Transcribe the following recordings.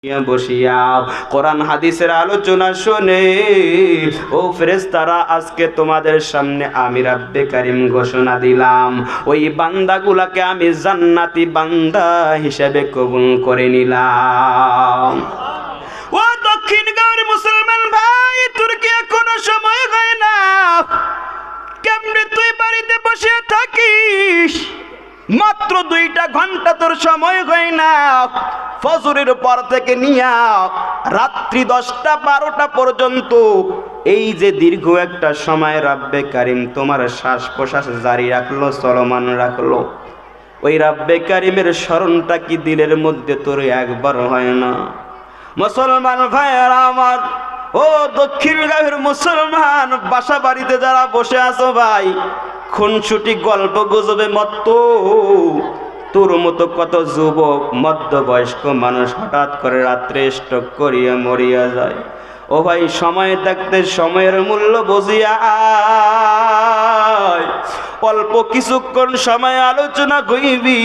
বসিয়াও কোরআন হাদিসের আলোচনা শুনে ও ফেরেশতারা, আজকে তোমাদের সামনে আমি রাব্বে কারীম ঘোষণা দিলাম, ওই বান্দাগুলাকে আমি জান্নাতি বান্দা হিসেবে কবুল করে নিলাম। ও দক্ষিণ গাঁওয়ের মুসলমান ভাই, তোর কি এখনো সময় হয় না? কেমনে তুই বাড়িতে বসে থাকিস? মাত্র 2টা ঘন্টা তোর সময় হয় না। ফজরের পর থেকে নিয়া রাত্রি 10টা 12টা পর্যন্ত এই যে দীর্ঘ একটা সময় রাব্বে কারীম তোমার শ্বাস প্রশ্বাস জারি রাখলো, চলমান রাখলো, ওই রাব্বে কারীমের স্মরণটা কি দিলের মধ্যে তোর একবার হয় না? মুসলমান ভাইয়েরা আমার, ও দক্ষিণ গাঁয়ের মুসলমান, বাসা বাড়িতে যারা বসে আছো ভাই, খুনসুটি গল্প গুজবে মত্ত তোর মতো কত যুবক মধ্যবয়স্ক মানুষ হঠাৎ করে রাত্রে স্ট্রোক করিয়া মরিয়া যায়। ও ভাই, সময় থাকতে সময়ের মূল্য বুঝিয়া আয়। অল্প কিছুক্ষণ সময় আলোচনা করিবি,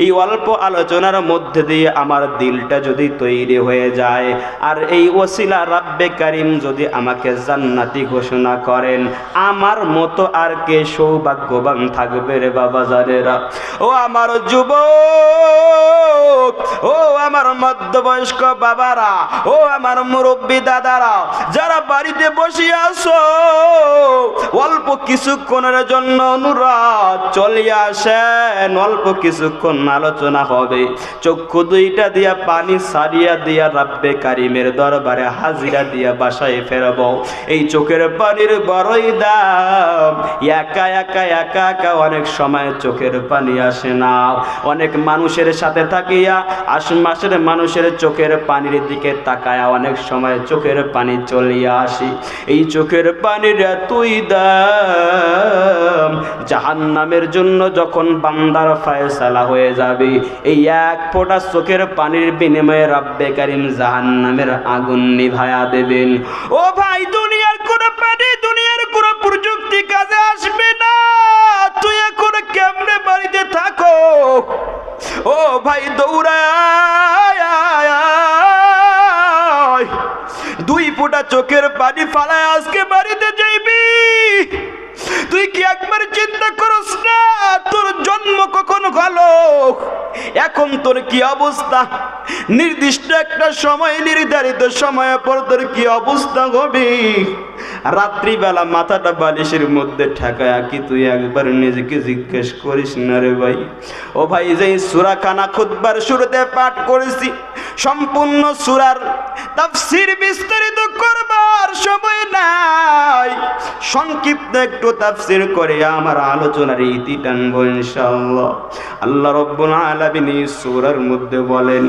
এই অল্প আলোচনার মধ্যে দিয়ে আমার দিলটা যদি তৈরি হয়ে যায়, আর এই ওসিলা রাব্বে কারীম যদি আমাকে জান্নাতি ঘোষণা করেন, আমার মতো আর কে সৌভাগ্যবান থাকবে রে বাবা জানেরা। ও আমার যুবক, ও আমার মধ্যবয়স্ক বাবারা, ও আমার মুরব্বী দাদারা, যারা বাড়িতে বসে আছো, অল্প কিছুক্ষণের জন্য অনুরোধ, চলে আসেন, অল্প কিছুক্ষণ আলোচনা হবে। চক্ষু 2টা দিয়া পানি সারিয়া দিয়া রাব্বে কারীমের দরবারে হাজিরা দিয়া বাসায় ফেরব। এই চোখের পানির বড়ই দাম। একা একা একা একা অনেক সময় চোখের পানি আসে না। অনেক মানুষের সাথে থাকিয়া আশপাশের মানুষের চোখের পানির দিকে তাকায়া অনেক সময় চোখের পানি চলিয়া আসি। এই চোখের পানির এতই দাম, জাহান্নামের জন্য যখন বান্দার ফয়সালা হয়ে যাবে, এই এক ফোঁটা চোখের পানির বিনিময়ে রাব্বে কারীম জাহান্নামের আগুন নিভায়া দেবেন। ও ভাই, দুনিয়ার কোন পানি, দুনিয়ার কোন প্রযুক্তি কাজে আসবে না। তুই এখন কেমনে বাড়িতে থাকো? ও ভাই, দৌড়ায় 2 ফোঁটা চোখের পানি ফালায় আজকে বাড়িতে যাইবি। তুই কি একবার চিন্তা করস না তোর জন্ম কখন হলো, এখন তোর কি অবস্থা? নির্দিষ্ট একটা সময়, নির্ধারিত সময় পর তোর কি অবস্থা হবে? রাত্রিবেলা মাথাটা বালিশের মধ্যে ঠেকায়া কি তুই একবার নিজেকে জিজ্ঞেস করিস না রে ভাই? ও ভাই, যে সূরা খানা খুতবার শুরুতে পাঠ করেছি, সম্পূর্ণ সূরার তাফসীর বিস্তারিত করবার সময় নাই, সংক্ষিপ্ত একটু তাফসীর করে আমার আলোচনার ইতি টানবো ইনশাআল্লাহ। আল্লাহ রাব্বুল আলামিন এই সূরার মধ্যে বলেন,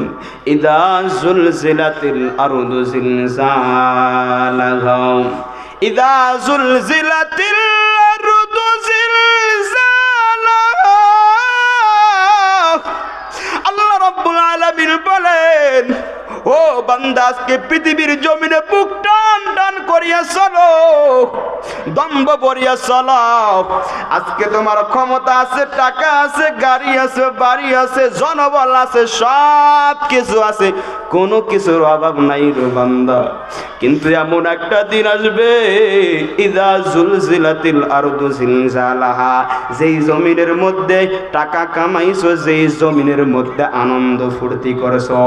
ইযা যুলজিলাতিল আরদু জিলজালাহা, ইযা যুলজিলাতিল আরদু জিলজালাহা। আল্লাহ রাব্বুল আলামিন বলেন, ও বান্দা, আজকে পৃথিবীর জমিনে বুক টান টান করিয়া চলো, দম্ভ ভরিয়া চলো। আজকে তোমার ক্ষমতা আছে, টাকা আছে, গাড়ি আছে, বাড়ি আছে, জনবল আছে, সব কিছু আছে, কোনো কিছুর অভাব নাই রে বান্দা। কিন্তু এমন একটা দিন আসবে, ইযা যুলজিলাতিল আরদু জিলজালাহা, যেই জমিনের মধ্যে টাকা কামাইছো, যেই জমিনের মধ্যে আনন্দ ফুর্তি করছো,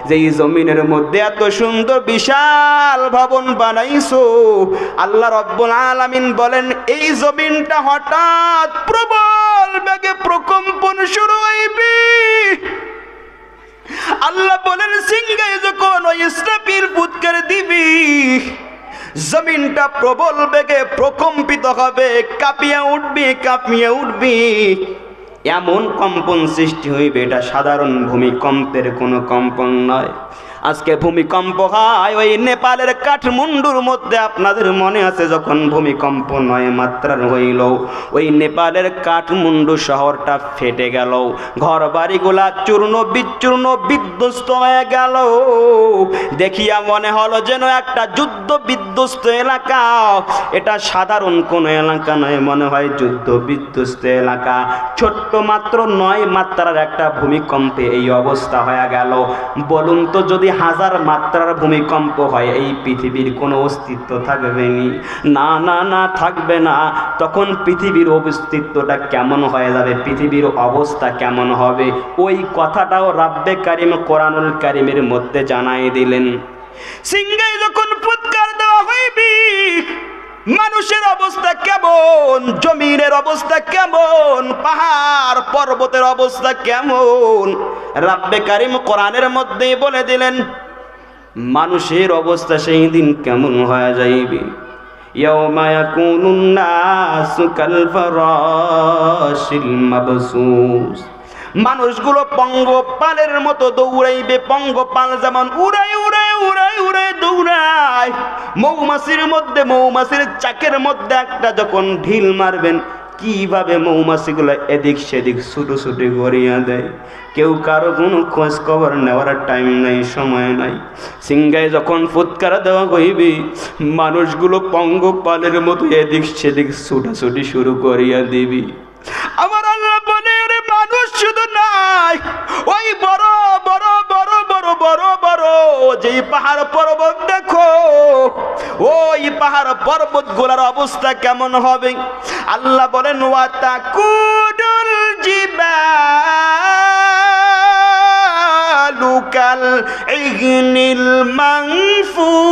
যেই জমিনের মধ্যে এত সুন্দর বিশাল ভবন বানাইছো, আল্লাহ রাব্বুল আলামিন বলেন, এই জমিনটা হঠাৎ প্রবল বেগে প্রকম্পন শুরু হইবে। আল্লাহ বলেন, সিংহায় যখন ওই ইসরাফিল ফুৎকার দিবি, জমিনটা প্রবল বেগে প্রকম্পিত হবে, কাঁপিয়ে উঠবি, কাঁপিয়ে উঠবি। এমন কম্পন সৃষ্টি হইবে, এটা সাধারণ ভূমিকম্পের কোনো কম্পন নয়। আজকে ভূমিকম্প হয় ওই নেপালের কাঠমান্ডুর মধ্যে, আপনাদের মনে আছে যখন ভূমিকম্প 9 মাত্রার হইল, ওই নেপালের কাঠমান্ডু শহরটা ফেটে গেল, ঘর বাড়িগুলা চূর্ণ বিচূর্ণ বিধ্বস্ত হয়ে গেল। দেখিয়া মনে হলো যেন একটা যুদ্ধ বিধ্বস্ত এলাকা। এটা সাধারণ কোনো এলাকা নয়, মনে হয় যুদ্ধ বিধ্বস্ত এলাকা। ছোট্ট ছোট্ট মাত্র 9 মাত্রার একটা ভূমিকম্পে এই অবস্থা হয়ে গেল। বলুন তো যদি 1000 মাত্রার ভূমিকম্প হয় এই পৃথিবীর কোনো অস্তিত্ব থাকবে না? না না না, থাকবে না। তখন পৃথিবীর অস্তিত্বটা কেমন হয়ে যাবে, পৃথিবীর অবস্থা কেমন হবে, ওই কথাটাও রাব্বে কারিম কোরআনুল কারিমের মধ্যে জানাই দিলেন। সিংহায় যখন ফুৎকার দেওয়া হইবে, মানুষের অবস্থা কেমন, জমিনের অবস্থা কেমন, পাহাড় পর্বতের অবস্থা কেমন, রাব্বে কারিম কোরআনের মধ্যে বলে দিলেন মানুষের অবস্থা সেই দিন কেমন হয়ে যাইবে। ইয়াউমা ইয়াকুনুন নাসু কাল ফারাশিল মাবসুস, মানুষগুলো পঙ্গপালের মতো দৌড়াইবে। পঙ্গপাল যেমন উড়াই উড়াই উড়াই উড়াই দৌড়ায়, মৌমাছির মধ্যে মৌমাছির চাকের মধ্যে একটা যখন ঢিল মারবেন, কিভাবে মৌমাছিগুলো এদিক সেদিক ছুটো ছুটি গড়িয়া দেয়, কেউ কারো কোনো খোঁজ খবর নেওয়ার টাইম নাই, সময় নাই। সিংহায় যখন ফুৎকার দেওয়া হইবে, মানুষগুলো পঙ্গপালের মতো এদিক সেদিক ছুটাছুটি শুরু করিয়া দিবি। আমার আল্লাহ বলে, ওরে মানুষ শুধু নাই, ওই বড় বড় বড় বড় বড় বড় যেই পাহাড় পর্বত দেখো, ওই পাহাড় পর্বত গুলার অবস্থা কেমন হবে। আল্লাহ বলেন ওয়াতাকুদুল জিবালু কাল ইগনিল মানফুস।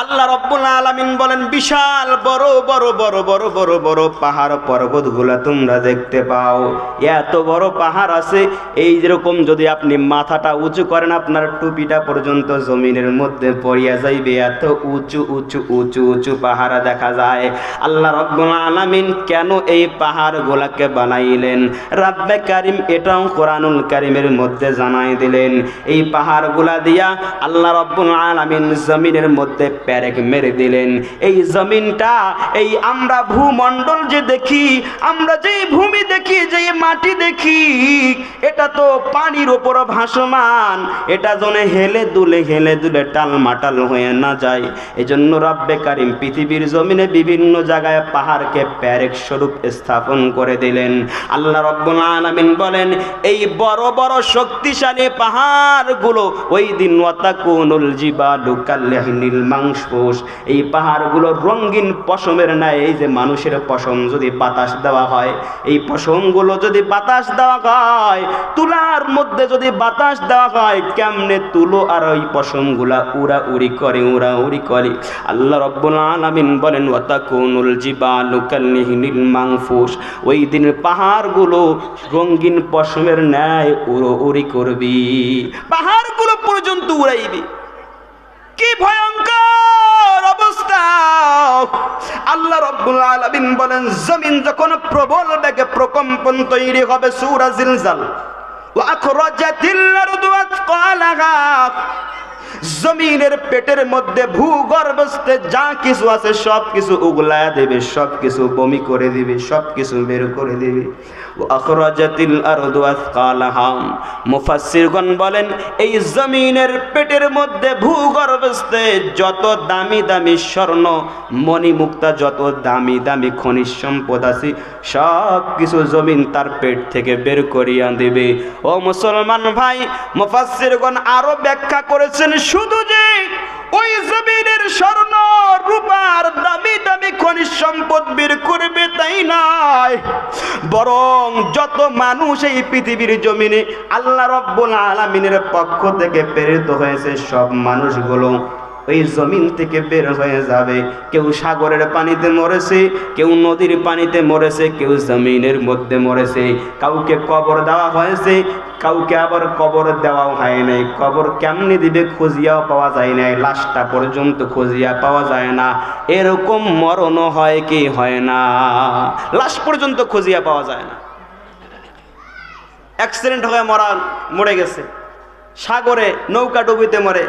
আল্লাহ রাব্বুল আলামিন বলেন বিশাল বড় বড় বড় বড় বড় বড় পাহাড় পর্বতগুলা তোমরা দেখতে পাও, এত বড় পাহাড় আছে, এই যেরকম যদি আপনি মাথাটা উঁচু করেন আপনার টুপিটা পর্যন্ত জমিনের মধ্যে পড়িয়া যাইবে, এত উঁচু উঁচু উঁচু উঁচু পাহাড় দেখা যায়। আল্লাহ রাব্বুল আলামিন কেন এই পাহাড়গুলাকে বানাইলেন, রাব্বে কারিম এটাও কোরআনুল কারিমের মধ্যে জানাই দিলেন। এই পাহাড়গুলা দিয়া আল্লাহ রাব্বুল আলামিন জমিনের মধ্যে প্যারেক মেরে দিলেন। এই জমিনটা, এই আমরা ভূমণ্ডল যে দেখি, আমরা যে ভূমি দেখি, যে মাটি দেখি, এটা তো পানির উপর ভাসমান, এটা যেন হেলে দুলে টালমাটাল হয়ে না যায়। এজন্য রাব্বে কারিম পৃথিবীর জমিনে বিভিন্ন জায়গায় পাহাড়কে প্যারেক স্বরূপ স্থাপন করে দিলেন। আল্লাহ রাব্বুল আলামিন বলেন এই বড় বড় শক্তিশালী পাহাড়গুলো ওই দিন ওয়াতাকুনুল জিবালু কাল্লাহিনিল মাংসুস, এই পাহাড়গুলো রঙিন পশমের ন্যায়। এই যে মানুষের পশম যদি বাতাস দেওয়া হয়, এই পশমগুলো যদি বাতাস দেওয়া হয়, তুলার মধ্যে যদি বাতাস দেওয়া হয়, কেমনে তুলো আর ওই পশমগুলা উড়াউড়ি করে উড়াউড়ি করে। আল্লাহ রাব্বুল আলামিন বলেন ওয়াতাকুনুল জিবালু কাল্লাহিনিল মাংফুস, ওই দিন পাহাড়গুলো রঙিন পশমের ন্যায় উড়াউড়ি করবি, পাহাড়গুলো পর্যন্ত উড়াইবি। কি ভয়ঙ্কর অবস্থা! আল্লাহ রাব্বুল আলামিন বলেন জমিন যখন প্রবল বেগে প্রকম্পন তৈরি হবে, সূরা জিলজাল, ওয়া আখরাজাতিল আরদু আথকালাহা, জমিনের পেটের মধ্যে ভূগর্ভস্থ যা কিছু আছে সব কিছু উগলায়া দেবে, সব কিছু বমি করে দিবে, সব কিছু বের করে দিবে। আখরাজাতিল আরদু আথকালাহা, মুফাসসিরগণ বলেন এই জমিনের পেটের মধ্যে ভূগর্ভস্থ যত দামি দামি স্বর্ণ মণিমুক্তা, যত দামি দামি খনিজ সম্পদ আছে, সব কিছু জমিন তার পেট থেকে বের করিয়া দেবে। ও মুসলমান ভাই, মুফাসসিরগণ আরো ব্যাখ্যা করেছেন শুধু যে ওই জমিনের স্বর্ণ রূপার দামি দামি খনিজ সম্পদ বের করবে তাই নয়, বরং যত মানুষ এই পৃথিবীর জমিনে আল্লাহ রাব্বুল আলামিনের পক্ষ থেকে প্রেরিত হয়েছে, সব মানুষগুলো ওই জমিন থেকে বের হয়ে যাবে। কেউ সাগরের পানিতে মরেছে, কেউ নদীর পানিতে মরেছে, কেউ জমিনের মধ্যে মরেছে, কাউকে কবর দেওয়া হয়েছে, কাউকে আবার কবর দেওয়াও হয় নাই। কবর কেমনে দিবে খুঁজিয়াও পাওয়া যায় না, লাশটা পর্যন্ত খুঁজিয়া পাওয়া যায় না। এরকম মরণও হয় কি হয় না, লাশ পর্যন্ত খুঁজিয়া পাওয়া যায় না। অ্যাক্সিডেন্ট হয়ে মরে গেছে, সাগরে নৌকা ডুবিতে মরে,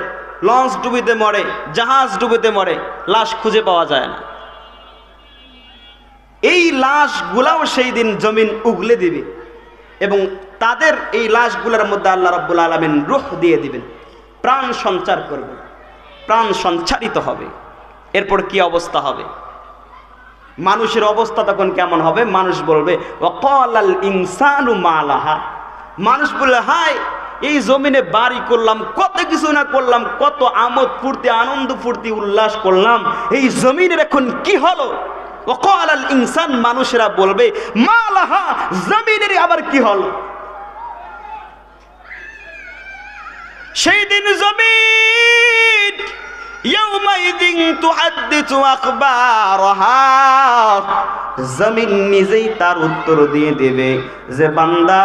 লঞ্চ ডুবিতে মরে, জাহাজ ডুবিতে মরে, লাশ খুঁজে পাওয়া যায় না। এই লাশগুলাও সেই দিন জমিন উগলে দিবে এবং তাদের এই লাশগুলোর মধ্যে আল্লাহ রাব্বুল আলামিন রূহ দিয়ে দিবেন, প্রাণ সঞ্চার করবে, প্রাণ সঞ্চারিত হবে। এরপর কি অবস্থা হবে? মানুষের অবস্থা তখন কেমন হবে? মানুষ বলবে ওয়াকালাল ইনসানু মা লাহা, মানুষ বললে হায় এই জমিনে বাড়ি করলাম, কত কিছু না করলাম, কত আমোদ ফুর্তি আনন্দ ফুর্তি উল্লাস করলাম, এই জমিনের এখন কি হলো? ওয়াকালাল ইনসান, মানুষেরা বলবে মা লাহা, জমিনের আবার কি হলো? সেই দিন জমিন ইয়াউমাইদিন তুহাদ্দিসু আখবারাহা, জমিন নিজেই তার উত্তর দিয়ে দেবে যে বান্দা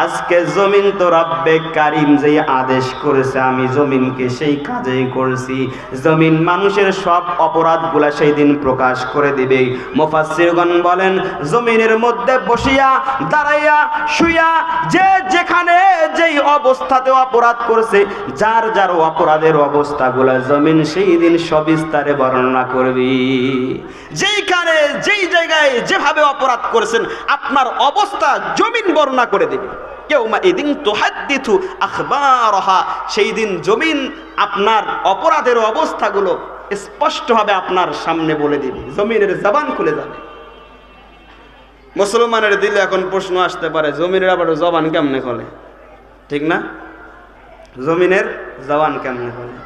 আজকে জমিন তো রব্বে কারিম যেই আদেশ করেছে আমি জমিনকে সেই কাজেই করেছি। জমিন মানুষের সব অপরাধগুলা সেই দিন প্রকাশ করে দিবে। মুফাসসিরগণ বলেন জমিনের মধ্যে বসিয়া দাঁড়াইয়া শুইয়া যে যেখানে যেই অবস্থাতে অপরাধ করছে, যার যার অপরাধের অবস্থাগুলা জমিন সেই দিন সবিস্তারে বর্ণনা করবি। যেইখানে যেই জায়গায় যেভাবে অপরাধ করেছেন আপনার অবস্থা জমিন বর্ণনা করে দেবে। ইয়াউমাইদিন তুহাদ্দিসু আখবারাহা, সেই দিন জমিন আপনার অপরাধের অবস্থাগুলো স্পষ্টভাবে আপনার সামনে বলে দিবে, জমিনের জবান খুলে যাবে। মুসলমানের দিলে এখন প্রশ্ন আসতে পারে জমিনের আবার জবান কেমনে খোলে? ঠিক না? জমিনের জবান কেমনে খোলে?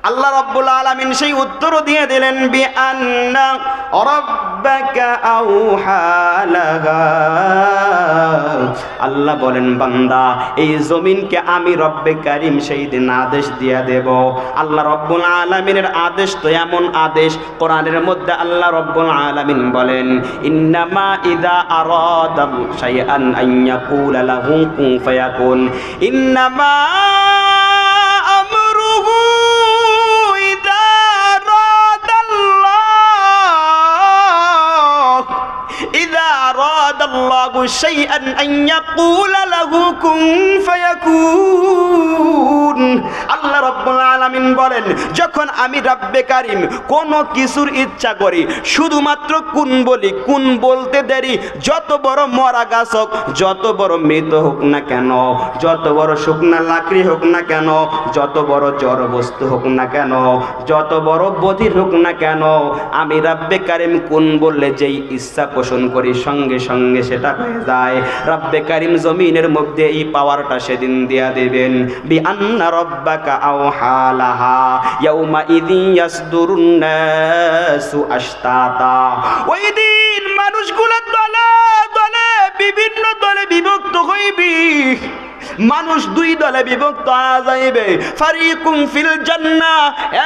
আল্লাহ রাব্বুল আলামিন সেই উত্তর দিয়ে দিলেন বিআন্না রাব্বাকা আওহা লাহা, আল্লাহ বলেন বান্দা এই জমিনকে আমি রব্বে কারীম সেই দিন আদেশ দিয়ে দেব। আল্লাহ রাব্বুল আলামিনের আদেশ তো এমন আদেশ, কোরআনের মধ্যে আল্লাহ রাব্বুল আলামিন বলেন ইন্নামা ইযা আরাদা শাইআন আন ইয়াকুলা লাহু কুন ফায়াকুন, ইন্নামা আল্লাহু শাইআন আন ইয়াকুলা লাহু কুন ফায়াকুন। আল্লাহ রাব্বুল আলামিন বলেন যখন আমি রব্বে কারীম কোন কিছুর ইচ্ছা করি শুধুমাত্র কুন বলি, কুন বলতে দেরি যত বড় মরা গাছ হোক, যত বড় মৃত হোক না কেন, যত বড় শুকনা লাকড়ি হোক না কেন, যত বড় জড় বস্তু হোক না কেন, যত বড় বধির হোক না কেন, আমি রব্বে কারীম কুন বললে যেই ইচ্ছা পোষণ করি সঙ্গে সঙ্গে সেটা হয়ে যায়। রব্বে কারীম জমিনের মধ্যে এই পাওয়ারটা সেদিন দিয়া দেবেন। বিআন্না রাব্বাকা আওহা লাহা ইয়াউমাইদিন ইয়াসদুরুন নাসু আশতাতা, ওই দিন মানুষগুলো দলে দলে বিভিন্ন দলে বিভক্ত হইবে। মানুষ দুই দলে বিভক্ত হয়ে যাইবে। ফারিকুম ফিল জান্নাহ,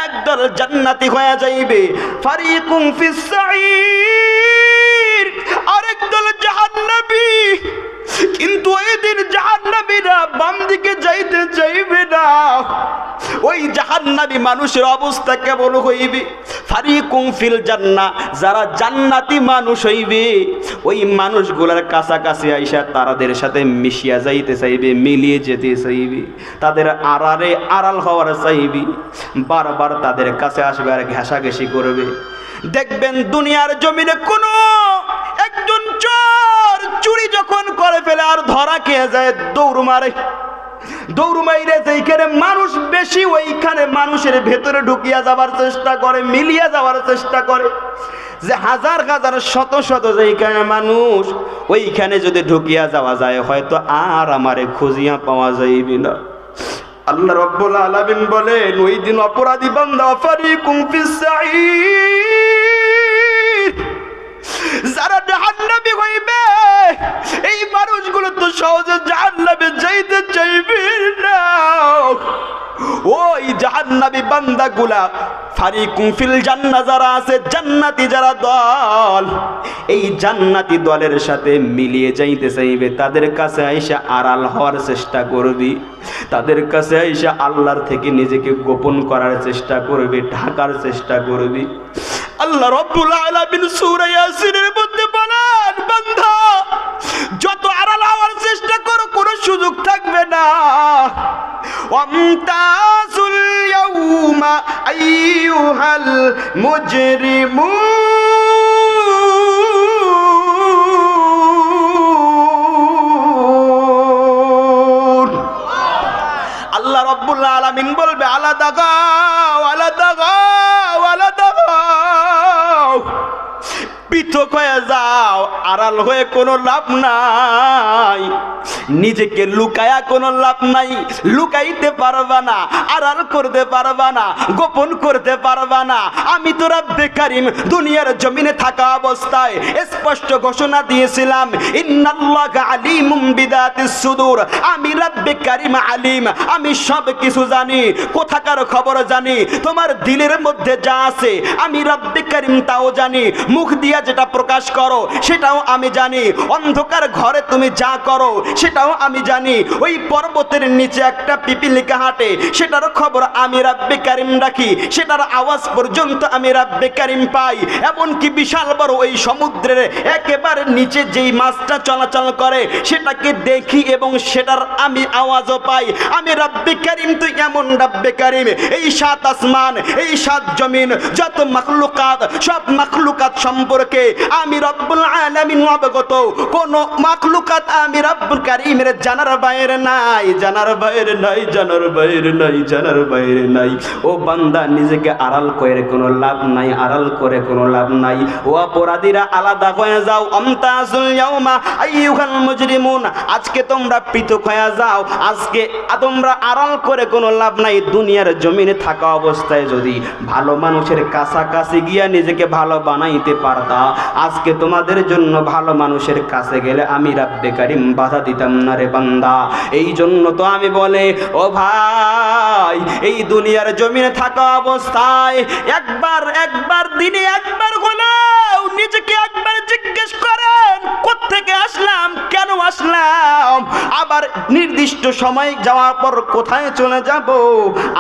একদল জান্নাতি হয়ে যাইবে। ফারিকুম ফিস সাঈর, আরেক দল জাহান্নামী। কিন্তু ওই দিন জাহান্নামীরা বাম দিকে যাইতে চাইবে না। ওই জাহান্নামী মানুষের অবস্থা কেমন হইবে? ফারিকুম ফিল জান্নাহ, যারা জান্নাতি মানুষ হইবে ওই মানুষগুলার কাছাকাছি আইসা তাদের সাথে মিশিয়া যাইতে চাইবে, মিলিয়ে যেতে চাইবে, তাদের আড়ালে আড়াল হওয়ার চাইবে, বারবার তাদের কাছে আসবে আর ঘেঁষাঘেঁষি করবে। দেখবেন দুনিয়ার জমিনে কোনো একজন চোর চুরি যখন করে ফেলে আর ধরা খেয়ে যায় দৌড় মারে, দৌড় মাইরে যেইখানে মানুষ বেশি ওইখানে মানুষের ভেতরে ঢুকিয়া যাবার চেষ্টা করে, মিলিয়া যাওয়ার চেষ্টা করে। যে হাজার হাজার শত শত যেইখানে মানুষ ওইখানে যদি ঢুকিয়া যাওয়া যায় হয়তো আর আমারে খুঁজিয়া পাওয়া যাইবে না। আল্লাহ রাব্বুল আলামিন বলেন ওই দিন অপরাধী বান্দা ফারিকুম ফিস সাঈর, যারা জাহান্নামী হইবে এই মানুষগুলো তো সহজে জাহান্নামে যাইতে চাইবে না। ওই জাহান্নামী বান্দাগুলা ফারিকুম ফিল জান্নাহ, যারা আছে জান্নাতি যারা দল, এই জান্নাতি দলের সাথে মিলিয়ে যাইতে চাইবে, তাদের কাছে আইসা আড়াল হওয়ার চেষ্টা করবি, তাদের কাছে আইসা আল্লাহর থেকে নিজেকে গোপন করার চেষ্টা করবে, ঢাকার চেষ্টা করবি। আল্লাহ রাব্বুল আলামিন সূরা ইয়াসিনের মধ্যে বলেন বান্দা যত আড়াল হওয়ার চেষ্টা করো কোনো সুযোগ থাকবে না। ওয়ামতাজুল ইয়াউমা আইয়ুহাল মুজরিমুন, আল্লাহ রাব্বুল আলামিন বলবে আলাদা গাও আলাদা গাও আলাদা গাও, পৃথক হয়ে যাও, আড়াল হয়ে কোনো লাভ নাই, নিজেকে লুকায়া কোনো লাভ নাই, লুকাইতে পারবা না, আড়াল করতে পারবা না, গোপন করতে পারবা না। আমি তো রব্বে কারীম দুনিয়ার জমিনে থাকা অবস্থায় স্পষ্ট ঘোষণা দিয়েছিলাম, ইন্নাল্লাহা আলিমুম বিদাতিস সুদূর, আমি রব্বে কারীম আলিম, আমি সব কিছু জানি, কোথাকার খবর জানি, তোমার দিলের মধ্যে যা আছে আমি রব্বে কারীম তাও জানি, মুখ দিয়া যেটা প্রকাশ করো সেটাও আমি জানি, অন্ধকার ঘরে তুমি যা করো সেটাও আমি জানি, ওই পর্বতের নিচে একটা পিপিলিকা হাঁটে সেটার খবর আমি রব্বে কারীম রাখি, সেটার আওয়াজ পর্যন্ত আমি রব্বে কারীম পাই, এমনকি বিশাল বড় ওই সমুদ্রের একেবারে নিচে যেই মাছটা চলাচল করে সেটাকে দেখি এবং সেটার আমি আওয়াজও পাই। আমি রব্বে কারীম তো এমন রব্বে কারীম, এই সাত আসমান, এই সাত জমিন, যত মাখলুকাত, সব মাখলুকাত সম্পর্কে আমি রব্বুল আলামিন অবগত, কোন মাখলুকাত আমি রব্বুল কারীমের জানার বাইরে নাই, জানার বাইরে নাই, জানার বাইরে নাই, জানার বাইরে নাই। ও বান্দা, নিজেকে আড়াল করে কোনো লাভ নাই, আড়াল করে কোনো লাভ নাই। ও অপরাধীরা আলাদা হয়ে যাও, আমতাজুল ইয়াউমা আইয়ুহাল মুজরিমুন, আজকে তোমরা পৃথক হয়ে যাও, আজকে তোমরা আড়াল করে কোনো লাভ নাই। দুনিয়ার জমিনে থাকা অবস্থায় যদি ভালো মানুষের কাছাকাছি গিয়া নিজেকে ভালো বানাইতে পারতা, আজকে তোমাদের জন্য ভালো মানুষের কাছে গেলে আমি রব্বে কারীম বাধা দিতাম না রে বান্দা। এই জন্য তো আমি বলে, ও ভাই, এই দুনিয়ার জমিনে থাকা অবস্থায় একবার দিনে একবার হলেও নিজেকে একবার জিজ্ঞেস করেন, কোত্থেকে আসলাম, কেন আসলাম, আবার নির্দিষ্ট সময় যাওয়ার পর কোথায় চলে যাব,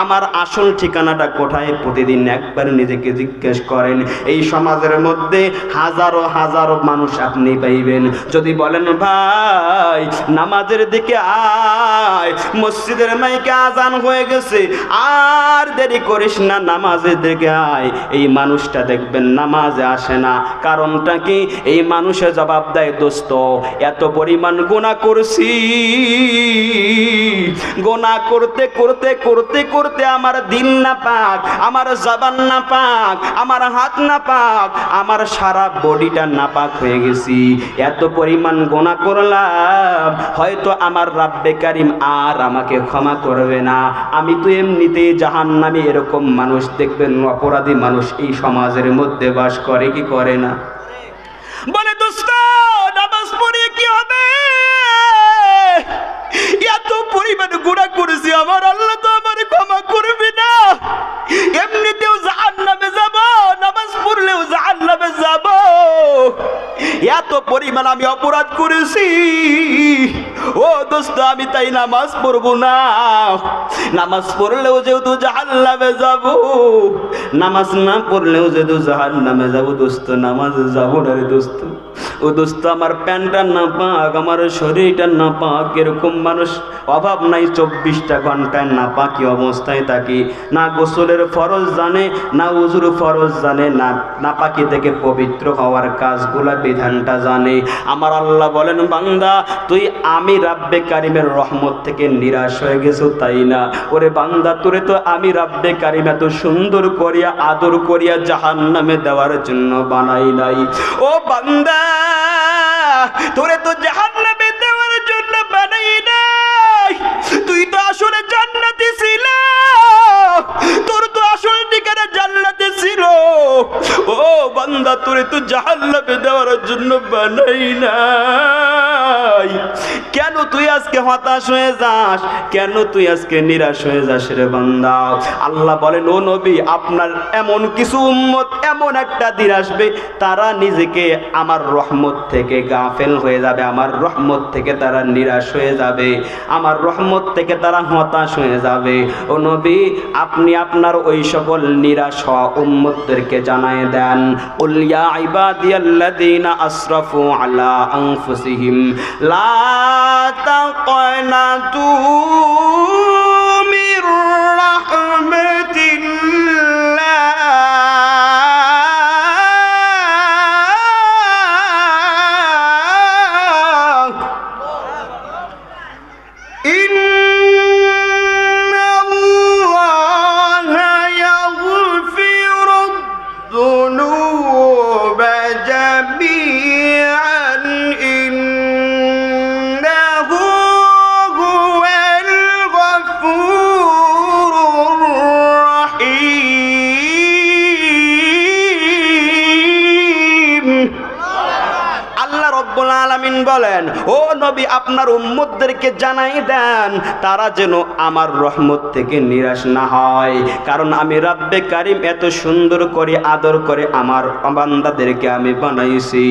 আমার আসল ঠিকানাটা কোথায়, প্রতিদিন একবার নিজেকে জিজ্ঞেস করেন। এই সমাজের মধ্যে হাজারো হাজারো মানুষ আপনি পাইবেন, যদি বলেন ভাই নামাজের দিকে আয়, মসজিদের মাইকে আজান হয়ে গেছে, আর দেরি করিস না, নামাজের দিকে আয়, এই মানুষটা দেখবেন নামাজে আসে না। কারণটা কি? এই মানুষে জবাব দেয়, দোস্ত এত পরিমাণ গুনাহ করছি, গুনাহ করতে করতে করতে করতে আমার দিল না পাক, আমার জবান না পাক, আমার হাত না পাক, আমার সারা বডিটা না পাক হয়ে গেছি, এত পরিমাণ গুনাহ করলাম, হয়তো আমার রব্বে কারীম আর আমাকে ক্ষমা করবে না, আমি তো এমনিতেই জাহান্নামী। এরকম মানুষ দেখবেন, অপরাধী মানুষ এই সমাজের মধ্যে বাস করে কি করে না? বলে দোস্ত নামাজ পড়ে কি হবে, এত পরিমাণ গুনাহ করেছি, আমার আল্লাহ তো আমার ক্ষমা করবে না, এমনিতেও জাহান্নামে যাব, নামাজ পড়লেও জাহান্নামে যাব, এত পরিমাণ আমি অপরাধ করেছি। ও দোস্ত, আমি তাই নামাজ পড়বো না, নামাজ পড়লেও যেহেতু জাহান্নামে যাব, নামাজ না পড়লেও যেহেতু জাহান্নামে যাব, দোস্ত নামাজে যাব না রে দোস্ত। ও দোস্ত, আমার প্যান্টটা না পাক, আমার শরীরটা না পাক, এরকম মানুষ অভাব নাই। 24টা ঘন্টায় না পাকি অবস্থায় থাকি, না গোসলের ফরজ জানে, না উজুর ফরজ জানে, না পাকি থেকে পবিত্র হওয়ার কাজগুলা বিধানটা জানে। আমার আল্লাহ বলেন, বান্দা তুই আমি রব্বে কারীমের রহমত থেকে নিরাশ হয়ে গেছো তাই না? ওরে বান্দা, তোরে তো আমি রব্বে কারীম এত সুন্দর করিয়া আদর করিয়া জাহান্নামে দেওয়ার জন্য বানাই নাই। ও বান্দা, তোরে তো জাহান্নামে দেওয়ার জন্য বানাই নাই, তুই তো আসলে জান্নাতে ছিল, তোর তো আসল ঠিকানা জান্নাতে ছিল। ও বান্দা, তোরে তো জাহান্নামে দেওয়ার জন্য বানাই নাই। কেন তুই আজকে হতাশ হয়ে যাস, কেন তুই আজকে নিরাশ হয়ে যাস রে বান্দা? আল্লাহ বলেন, ও নবী, আপনার এমন কিছু উম্মত, এমন একটা দিন আসবে, তারা নিজেকে আমার রহমত থেকে গাফেল হয়ে যাবে, আমার রহমত থেকে তারা নিরাশ হয়ে যাবে, আমার রহমত থেকে তারা হতাশ হয়ে যাবে। ও নবী, আপনি আপনার ওই সকল নিরাশ হওয়া উম্মতদেরকে জানায় দেন, কুল ইয়া ইবাদিয়াল্লাযীনা আসরাফু আলা আনফুসিহিম লা তাকনাতু মির রাহমাতিল্লাহ ইন্নাল্লাহা ইয়াগফিরুদ-যুনুবা জামিআ বলেন, ও নবী আপনার উম্মতদেরকে জানাই দেন তারা যেন আমার রহমত থেকে নিরাশ না হয়, কারণ আমি রব্বে কারিম এত সুন্দর করে আদর করে আমার বান্দাদেরকে আমি বানাইছি।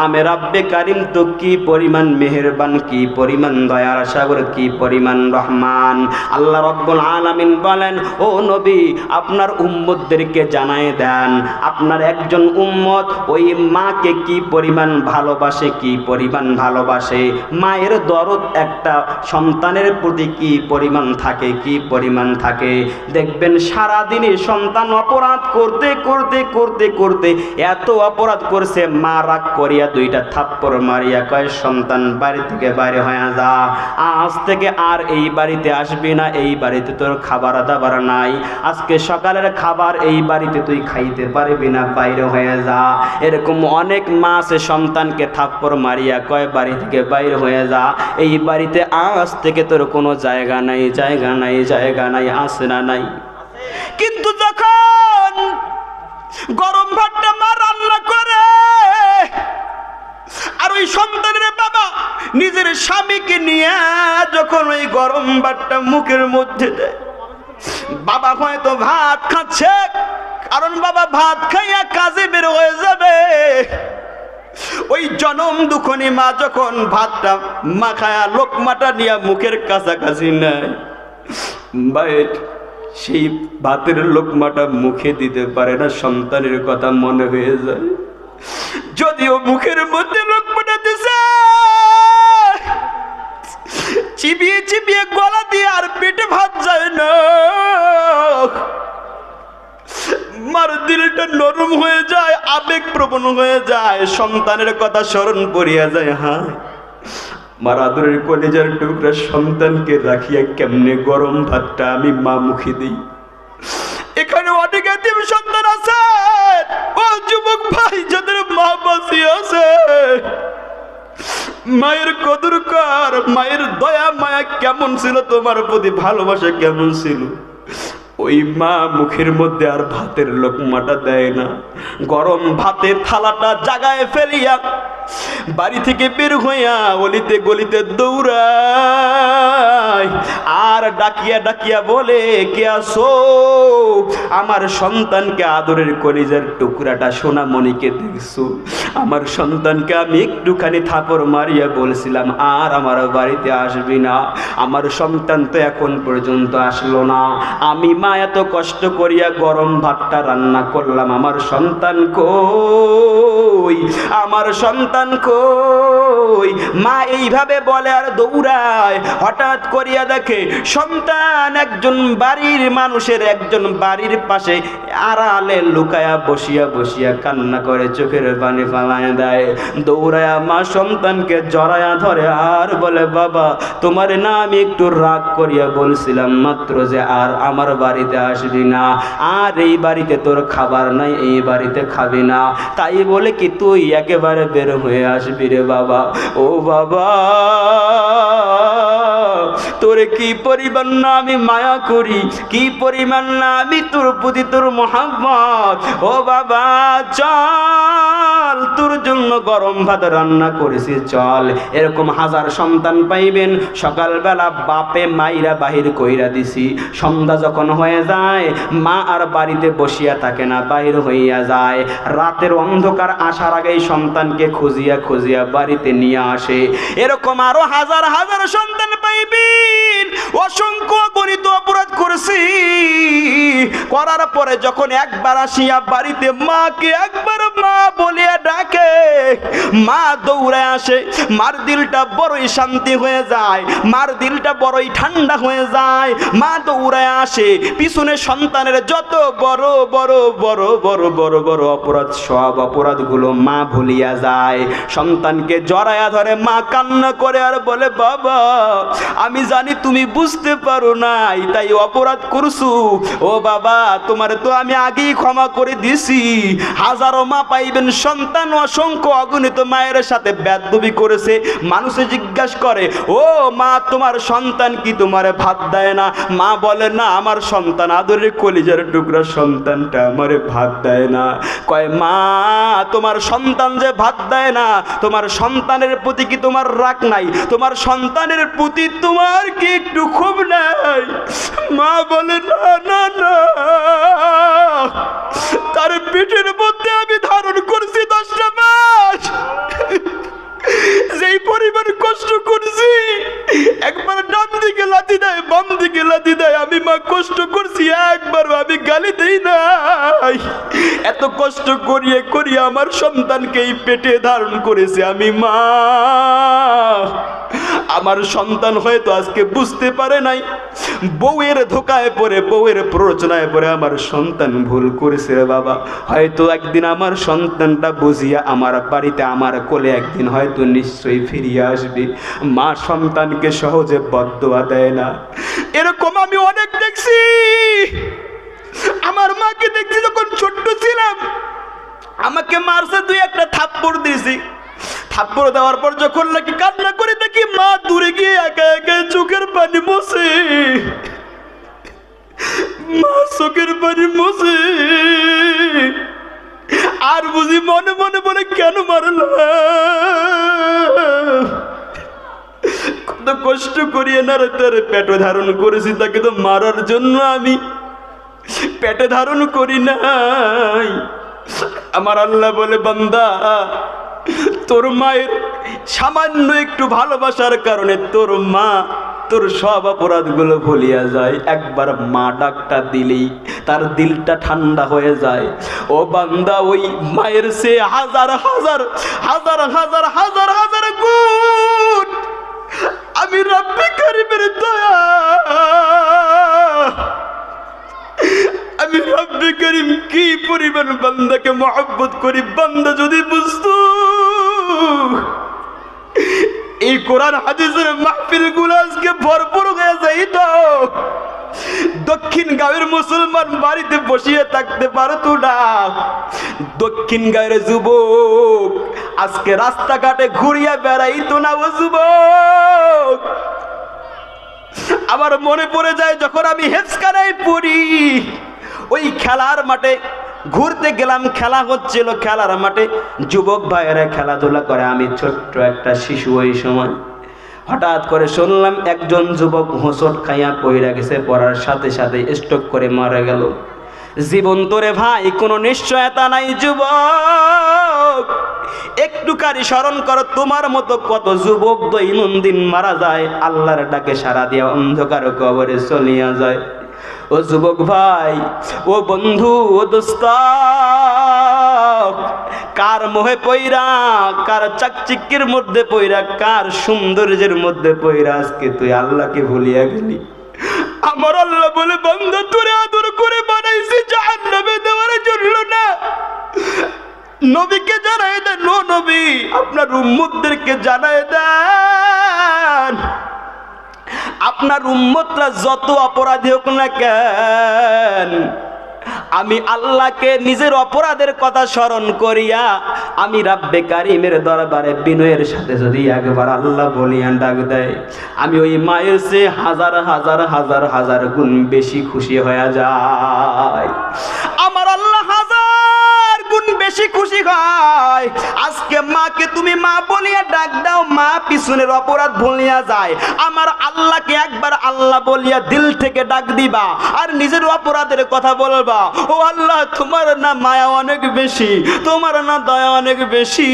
আমি রব্বে কারিম তো কি পরিমাণ মেহেরবান, কি পরিমাণ দয়ার সাগর, কি পরিমাণ রহমান। আল্লাহ রব্বুল আলামিন বলেন, ও নবী আপনার উম্মতদেরকে জানায় দেন আপনার একজন উম্মত ওই মাকে কি পরিমাণ ভালোবাসে, কি পরিমাণ ভালোবাসে। মায়ের দরদ একটা সন্তানের প্রতি কি পরিমাণ থাকে, কি পরিমাণ থাকে। দেখবেন সারাদিনে সন্তান অপরাধ করতে করতে করতে করতে এত অপরাধ করছে, মা রাগ করিয়া দুইটা থাপ্পড় মারিয়া কয় সন্তান বাড়ি থেকে বাইরে হয়ে যা, আজ থেকে আর এই বাড়িতে আসবি না, এই বাড়িতে তোর খাবার দাবার নাই, আজকে সকালের খাবার এই বাড়িতে তুই খাইতে পারবি না, বাইরে হয়ে যা। এরকম অনেক মা আছে সন্তানকে থাপ্পড় মারিয়া কয় বাড়ি থেকে বাইরে হয়ে যা, এই বাড়িতে আজ থেকে তোর কোনো জায়গা নাই, জায়গা নাই, জায়গা নাই, আছে না নাই। কিন্তু যখন গরম ভাতটা মা রান্না করে আর ওই সন্তানের বাবা নিজের স্বামীকে নিয়ে যখন ওই গরম ভাতটা মুখের মধ্যে দেয়, বাবা হয়তো ভাত খাচ্ছে, কারণ বাবা ভাত খাইয়া কাজে বের হয়ে যাবে। ওই জনম দুঃখনী মা যখন ভাতটা মাখায়া লোকমাটা নিয়ে মুখের কাছাকাছি নেয়, বাইট সেই ভাতের লোকমাটা মুখে দিতে পারে না, সন্তানের কথা মনে হয়ে যায়। যদিও মুখের মধ্যে লোকমাটা দিছে, চিবিয়ে চিবিয়ে গলা দিয়ে আর পেটে ভাত যায় না, মার দিলটা নরম হয়ে যায়, আবেগ প্রবণ হয়ে যায়, সন্তানের কথা স্মরণ পড়িয়া যায়। হ্যাঁ, মার আদরের কলেজার টুকরা সন্তানকে রাখিয়া কেমনে গরম ভাতটা আমি মা মুখে দিই। এখানে অনেক এতিম সন্তান আছে, ও যুবক ভাই যাদের মা বাঁচি আছে, মায়ের কদর কর। মায়ের দয়া মায়া কেমন ছিল, তোমার প্রতি ভালোবাসা কেমন ছিল। ওই মা মুখের মধ্যে আর ভাতের লোকমাটা দেয় না, গরম ভাতের থালাটা জাগায় ফেলিয়া বাড়ি থেকে বের হইয়া অলিতে গলিতে দৌড়ায় আর ডাকিয়া ডাকিয়া বলে, কে আসো? আমার সন্তানকে আদরের কলিজার টুকরাটা সোনামণিকে দেখছো? আমার সন্তানকে আমি একটুখানি থাপড় মারিয়া বলছিলাম আর আমার বাড়িতে আসবি না, আমার সন্তান তো এখন পর্যন্ত আসলো না, আমি মা এত কষ্ট করিয়া গরম ভাতটা রান্না করলাম, আমার সন্তান কই, আমার সন্তান কই? মা এইভাবে বলে আর দৌড়ায়। হঠাৎ করিয়া দেখে সন্তান একজন বাড়ির মানুষের, একজন বাড়ির পাশে আড়ালে লুকায়া বসিয়া বসিয়া কান্না করে, চোখের পানি ফালায় দেয়। দৌড়ায়া মা সন্তানকে জড়ায়া ধরে আর বলে, বাবা তোমার না আমি একটু রাগ করিয়া বলছিলাম মাত্র যে আর আমার বাড়িতে আসবি না, আর এই বাড়িতে তোর খাবার নাই, এই বাড়িতে খাবি না, তাই বলে কি তুই একেবারে বের হয়ে আসবি রে বাবা? ও বাবা, তোরে কি পরিমাণ না আমি মায়া করি, কি পরিমাণ না আমি তোর প্রতি তোর মহব্বত। ও বাবা চল, তোর জন্য গরম ভাত রান্না করেছি, চল। এরকম হাজার সন্তান পাইবেন। সকালবেলা বাপে মাইরা বাহির কইরা দিছি, সন্ধ্যা যখন হয়ে যায় মা আর বাড়িতে বসিয়া থাকে না, বাহির হইয়া যায়। রাতের অন্ধকার আসার আগেই সন্তানকে খুঁজিয়া খুঁজিয়া বাড়িতে নিয়ে আসে। এরকম আরো হাজার হাজার সন্তান পাইবেন। অসংখ্য গণিত অপরাধ করেছি, করার পরে যখন একবার আসিয়া বাড়িতে মাকে একবার মা বলিয়া ডাকে, মা দৌড়ে আসে। মার দিলটা বড়ই শান্তি হয়ে যায়, মার দিলটা বড়ই ঠান্ডা হয়ে যায়। মা দৌড়ে আসে, পিছনে সন্তানের যত বড় বড় বড় বড় বড় বড় অপরাধ, সব অপরাধগুলো মা ভুলিয়া যায়। সন্তানকে জড়ায়া ধরে মা কান্না করে আর বলে, বাবা আমি জানি তুমি বুঝতে পারো নাই, তাই অপরাধ করছো। ও বাবা তোমার তো আমি আগেই ক্ষমা করে দিছি। হাজারো মা পাইবেন সন্তান সন্তান অসংখ্য অগণিত মায়ের সাথে বেয়াদবি করেছে, মানুষে জিজ্ঞাসা করে, ও মা তোমার সন্তান কি তোমারে ভাত দেয় না? মা বলে, না আমার সন্তান আদরের কলিজার টুকরা সন্তানটা আমারে ভাত দেয় না। কয়, মা তোমার সন্তান যে ভাত দেয় না, তোমার সন্তানের প্রতি কি তোমার রাগ নাই? তোমার সন্তানের প্রতি তোমার কি একটু ক্ষোভ নাই? মা বলে, না না না, তার পেটের মধ্যে আমি ধারণ করছি 10টা মাস, যেই পরিমাণ কষ্ট করছি, একবার ডান দিকে লাথি দেয়, বাম দিকে লাথি দেয়, আমি মা কষ্ট করছি, একবারও আমি গালি দেই নাই। এত কষ্ট করিয়ে করিয়ে আমার সন্তানকে এই পেটে ধারণ করেছে আমি মা। আমার সন্তান হয়তো আজকে বুঝতে পারে নাই, বউয়ের ধোকায় পড়ে, বউয়ের প্ররোচনায় পড়ে আমার সন্তান ভুল করেছে রে বাবা। হয়তো একদিন আমার সন্তানটা বুঝিয়া আমার বাড়িতে, আমার কোলে একদিন হয়তো নিশ্চয়ই ফিরিয়ে আসবে। মা সন্তানকে সহজে বদদোয়া দেয় না। এরকম আমি অনেক দেখছি। আমার মাকে দেখছি যখন ছোট্ট ছিলাম, আমাকে মারছে, 2-1টা থাপ্পড় দিয়েছি। থাপ্পড় দেওয়ার পর যখন নাকি কান্না করে দেখি মা দূরে গিয়ে একা একা চোখের পানি মোছে, মা চোখের পানি মোছে, আর বুঝি মনে মনে বলে, কেন মারলাম? কত কষ্ট করিয়ে না তার পেটে ধারণ করেছি, তাকে তো মারার জন্য আমি পেটে ধারণ করি নাই। আমার আল্লাহ বলে, বান্দা তোর মায়ের সামান্য একটু ভালোবাসার কারণে তোর মা তোর সব অপরাধগুলো ভুলিয়া যায়। একবার মা ডাকটা দিলেই তার দিলটা ঠান্ডা হয়ে যায়। ও বান্দা, ওই মায়ের সে হাজার হাজার হাজার হাজার হাজার হাজার গুণ আমি রব্বে কারিমের দয়া, আমি রব্বে কারিম কি পরিমাণ বান্দাকে মহব্বত করি। বান্দা যদি বুঝতো, এই কোরআন হাদিসের মাহফিল গুলো আজকে ভরপুর হয়ে যাইত, দক্ষিণ গাঁয়ের মুসলমান বাড়িতে বসিয়ে থাকতে পারতো না। দক্ষিণ গাঁয়ের যুবক আজকে রাস্তাঘাটে ঘুরিয়া বেড়াইতো না। ও যুবক, আমার মনে পড়ে যায় যখন আমি হেফজখানায় পড়ি, ওই খেলার মাঠে ঘুরতে গেলাম, খেলা হচ্ছিল, খেলার মাঠে যুবক ভাইয়েরা খেলাধুলা করে, আমি ছোট্ট একটা শিশু। ওই সময় হঠাৎ করে শুনলাম একজন যুবক হোঁচট খাইয়া পইরা গেছে, পড়ার সাথে সাথে স্ট্রোক করে মারা গেল। জীবন তোরে ভাই কোনো নিশ্চয়তা নাই যুবক, একটুখানি স্মরণ করো, তোমার মতো কত যুবক দৈনন্দিন মারা যায়, আল্লাহর ডাকে সাড়া দিয়া অন্ধকার কবরে চলিয়া যায়। ও যুবক ভাই, ও বন্ধু, ও দোস্ত, কার মোহে পইরা, কার চাকচিক্যের মধ্যে পইরা, কার সৌন্দর্যের মধ্যে পইরা আজকে তুই আল্লাহকে ভুলিয়া গেলি? আমার আল্লাহ বলে, বান্দা তোরে আদর করে বানাইছি জাহান্নামে দেওয়ার জন্য না। নবীকে জানায় দেন, ও নবী আপনার উম্মতদেরকে জানায় দেন, আপনার উম্মতরা যত অপরাধী হোক না কেন, আমি আল্লাহকে নিজের অপরাধের কথা স্মরণ করিয়া আমি রাব্বে কারিমের দরবারে বিনয়ের সাথে যদি একবার আল্লাহ বলিয়া ডাক দেয়, আমি ওই মায়ের চেয়ে হাজার হাজার হাজার হাজার গুণ বেশি খুশি হয়ে যায়। আমার আল্লাহ হাজার গুণ বেশি খুশি হয়। আজকে মাকে তুমি মা বলিয়া ডাক দাও, মা পিছনের অপরাধ ভুলিয়া যায়। আমার আল্লাহকে একবার আল্লাহ বলিয়া দিল থেকে ডাক দিবা, আর নিজের অপরাধের কথা বলবা। ও আল্লাহ, তোমার না মায়া অনেক বেশি, তোমার না দয়া অনেক বেশি।